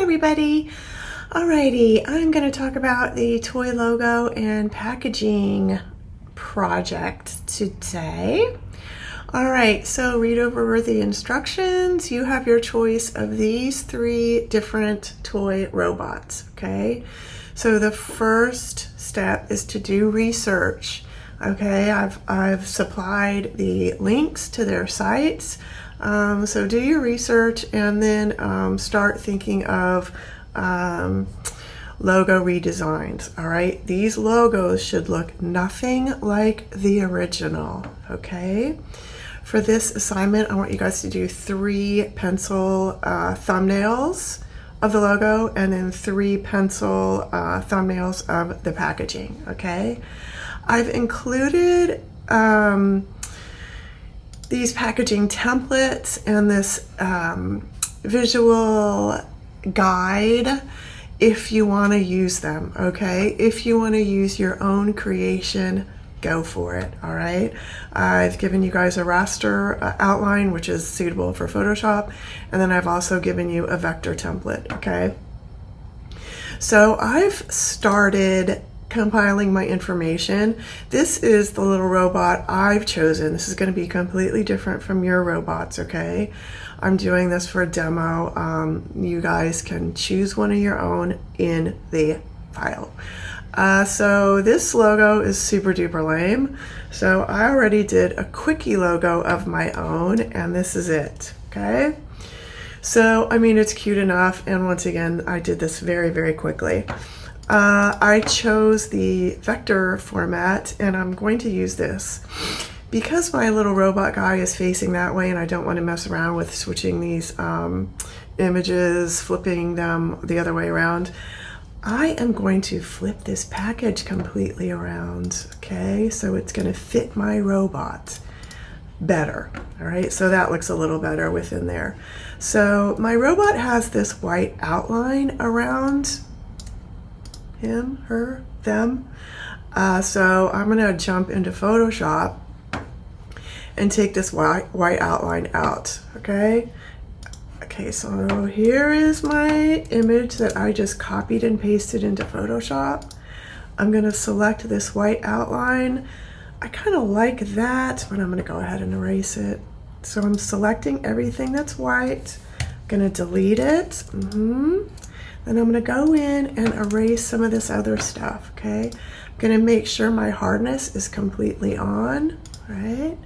everybody. Alrighty, I'm going to talk about the toy logo and packaging project today. Alright, so read over the instructions. You have your choice of these 3 different toy robots, okay? So the first step is to do research. Okay, I've supplied the links to their sites. So do your research and then start thinking of logo redesigns. All right, these logos should look nothing like the original. Okay, for this assignment, I want you guys to do 3 pencil thumbnails of the logo and then 3 pencil thumbnails of the packaging. Okay, I've included these packaging templates and this visual guide if you want to use them, okay? If you want to use your own creation, go for it, all right? I've given you guys a raster outline, which is suitable for Photoshop, and then I've also given you a vector template, okay? So I've started compiling my information. This is the little robot I've chosen. This is going to be completely different from your robots, okay? I'm doing this for a demo. You guys can choose one of your own in the file. So this logo is super duper lame. So I already did a quickie logo of my own, and this is it, okay? So, I mean, it's cute enough, and once again, I did this very, very quickly. I chose the vector format, and I'm going to use this. Because my little robot guy is facing that way and I don't want to mess around with switching these images, flipping them the other way around, I am going to flip this package completely around, okay? So it's going to fit my robot better, all right? So that looks a little better within there. So my robot has this white outline around him, her, them. So I'm gonna jump into Photoshop and take this white outline out, okay? Okay, so here is my image that I just copied and pasted into Photoshop. I'm gonna select this white outline. I kind of like that, but I'm gonna go ahead and erase it. So I'm selecting everything that's white, gonna delete it. Then I'm gonna go in and erase some of this other stuff, okay? I'm gonna make sure my hardness is completely on, right?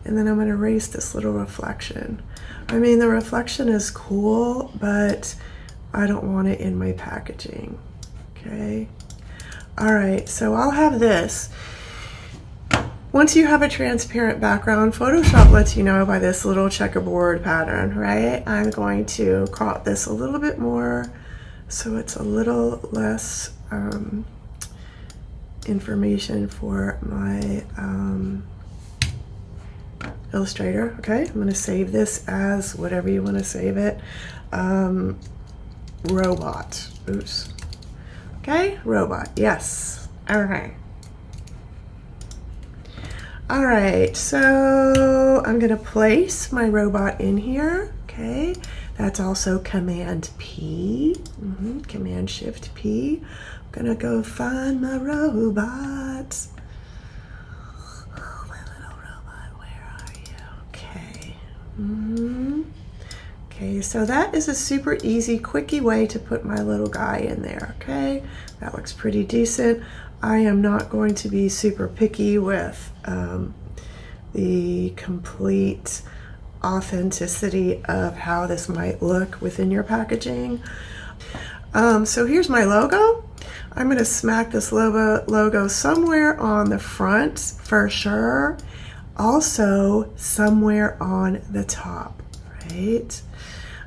And then I'm gonna erase this little reflection. I mean, the reflection is cool, but I don't want it in my packaging, okay? All right, so I'll have this. Once you have a transparent background, Photoshop lets you know by this little checkerboard pattern, right? I'm going to crop this a little bit more so it's a little less information for my Illustrator, okay? I'm gonna save this as whatever you wanna save it. Robot, oops. Okay, robot, yes, okay. All right, so I'm gonna place my robot in here, okay? That's also Command P, Command Shift P. I'm gonna go find my robot. Oh, my little robot, where are you? Okay. Okay, so that is a super easy, quickie way to put my little guy in there, okay? That looks pretty decent. I am not going to be super picky with the complete authenticity of how this might look within your packaging. So here's my logo. I'm going to smack this logo somewhere on the front for sure. Also somewhere on the top, right?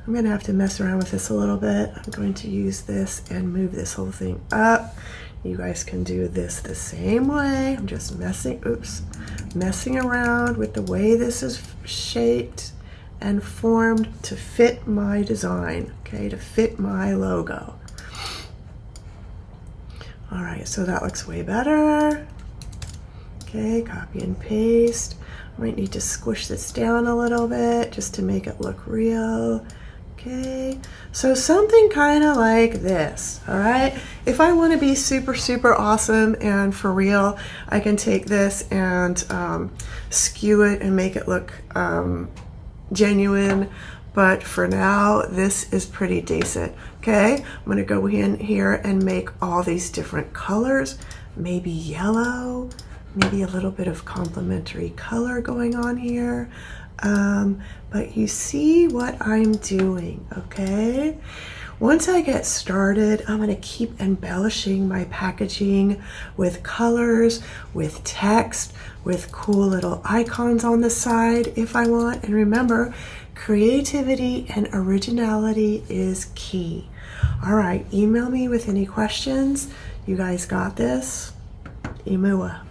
I'm going to have to mess around with this a little bit. I'm going to use this and move this whole thing up. You guys can do this the same way. I'm just messing around with the way this is shaped and formed to fit my design, okay, to fit my logo. All right, so that looks way better. Okay, copy and paste. I might need to squish this down a little bit just to make it look real. Okay, so something kind of like this, all right? If I want to be super, super awesome and for real, I can take this and skew it and make it look genuine. But for now, this is pretty decent, okay? I'm gonna go in here and make all these different colors, maybe yellow, maybe a little bit of complementary color going on here. But you see what I'm doing, okay? Once I get started, I'm gonna keep embellishing my packaging with colors, with text, with cool little icons on the side if I want. And remember, creativity and originality is key. All right, email me with any questions. You guys got this. Imua.